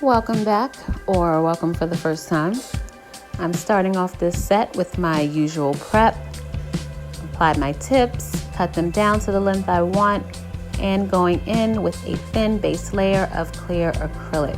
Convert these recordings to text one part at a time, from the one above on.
Welcome back, or welcome for the first time. I'm starting off this set with my usual prep. Applied my tips, cut them down to the length I want, and going in with a thin base layer of clear acrylic.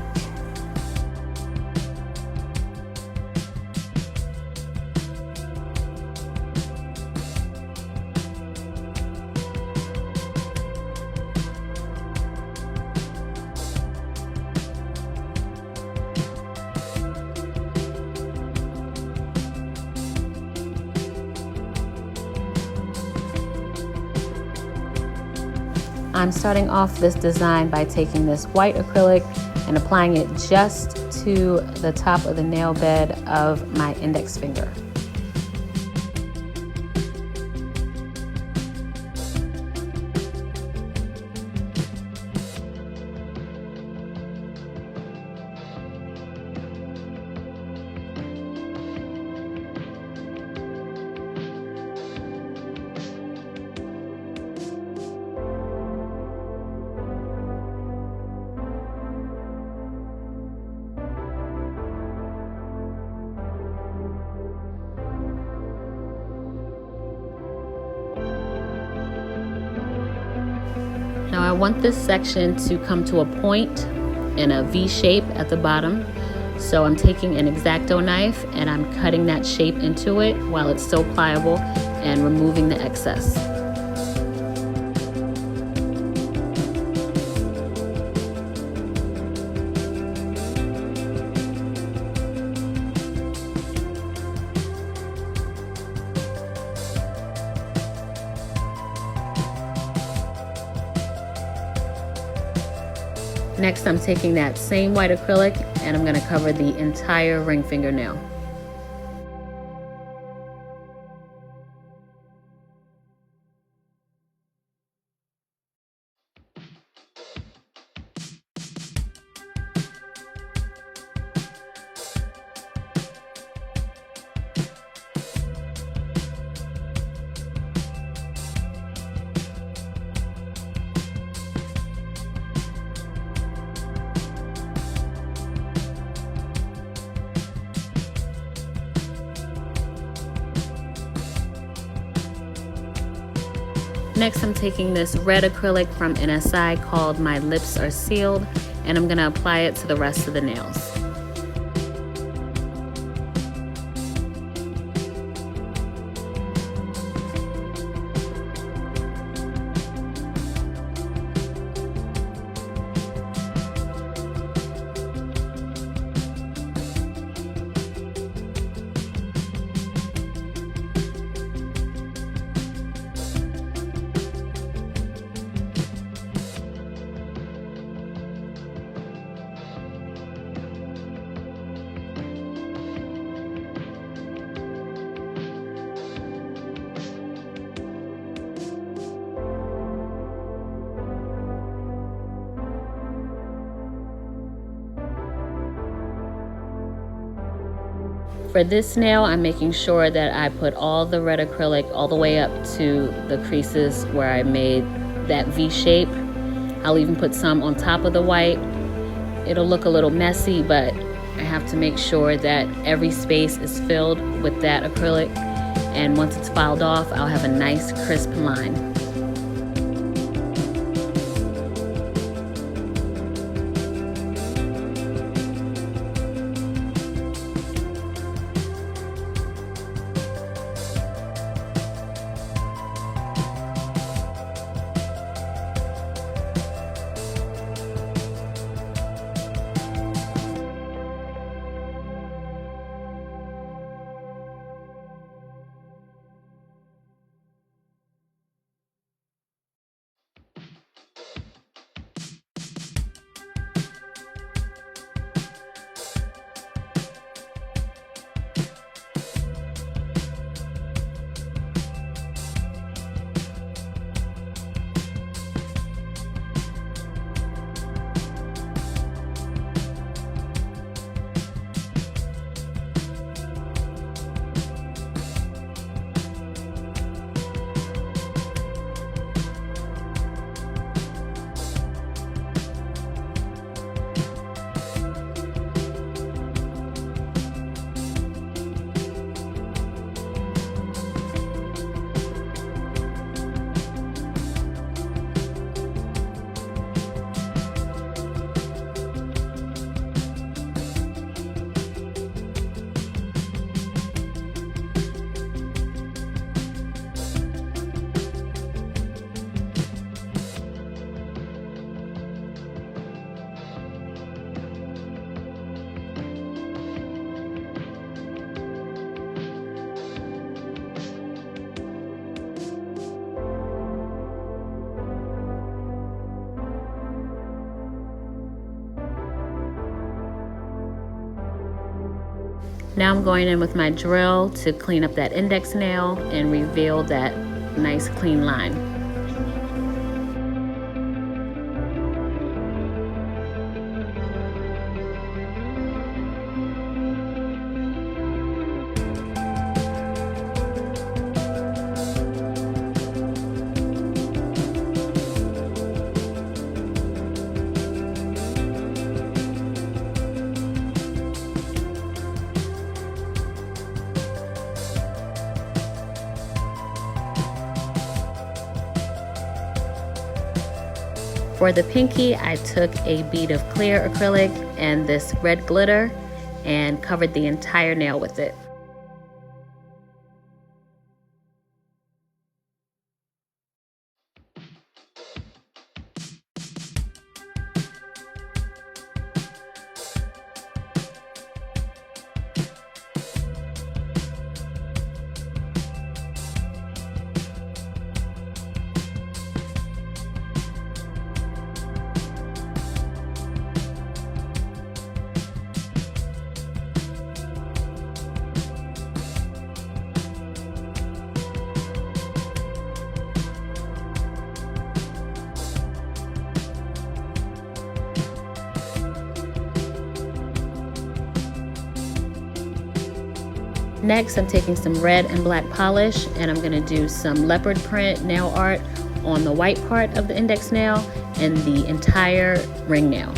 I'm starting off this design by taking this white acrylic and applying it just to the top of the nail bed of my index finger. Now I want this section to come to a point in a V shape at the bottom. So I'm taking an X-Acto knife and I'm cutting that shape into it while it's still pliable and removing the excess. Next, I'm taking that same white acrylic and I'm going to cover the entire ring fingernail. Next, I'm taking this red acrylic from NSI called My Lips Are Sealed, and I'm going to apply it to the rest of the nails. For this nail, I'm making sure that I put all the red acrylic all the way up to the creases where I made that V shape. I'll even put some on top of the white. It'll look a little messy, but I have to make sure that every space is filled with that acrylic. And once it's filed off, I'll have a nice crisp line. Now I'm going in with my drill to clean up that index nail and reveal that nice clean line. For the pinky, I took a bead of clear acrylic and this red glitter and covered the entire nail with it. Next, I'm taking some red and black polish and I'm going to do some leopard print nail art on the white part of the index nail and the entire ring nail.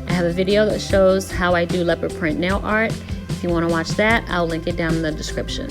I have a video that shows how I do leopard print nail art. If you want to watch that, I'll link it down in the description.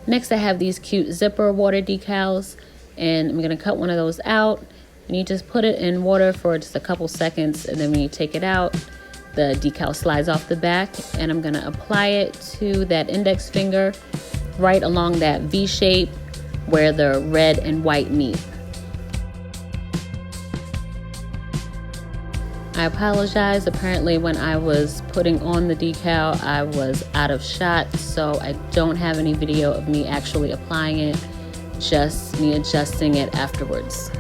Next, I have these cute zipper water decals, and I'm going to cut one of those out. And you just put it in water for just a couple seconds, and then when you take it out, the decal slides off the back, and I'm going to apply it to that index finger right along that V shape where the red and white meet. I apologize, apparently when I was putting on the decal I was out of shot, so I don't have any video of me actually applying it, just me adjusting it afterwards.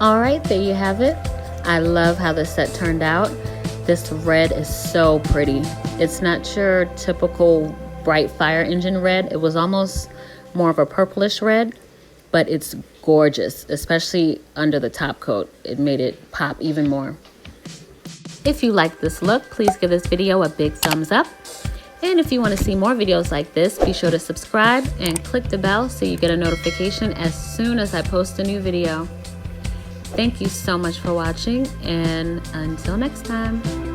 All right, there you have it. I love how this set turned out. This red is so pretty. It's not your typical bright fire engine red. It was almost more of a purplish red, but it's gorgeous, especially under the top coat. It made it pop even more. If you like this look, please give this video a big thumbs up. And if you want to see more videos like this, be sure to subscribe and click the bell so you get a notification as soon as I post a new video. Thank you so much for watching, and until next time.